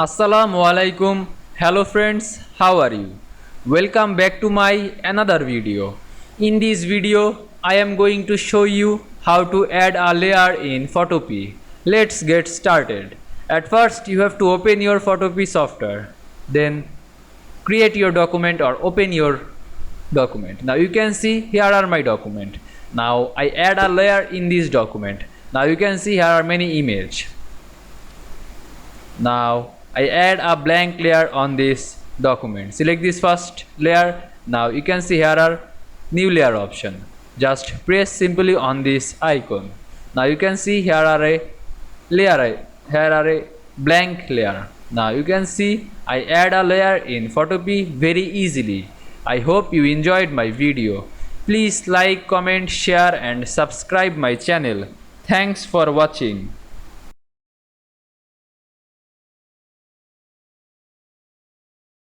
Assalamu Walaikum. Hello friends, how are you? Welcome back to my another video. In this video, I am going to show you how to add a layer in Photopea. Let's get started. At first, you have to open your Photopea software. Then create your document or open your document. Now you can see here are my document. Now I add a layer in this document. Now you can see here are many images. Now I add a blank layer on this document. Select this first layer. Now you can see here are new layer option. Just press simply on this icon. Now you can see here are a layer, here are a blank layer. Now you can see I add a layer in Photopea very easily. I hope you enjoyed my video. Please like, comment, share and subscribe my channel. Thanks for watching.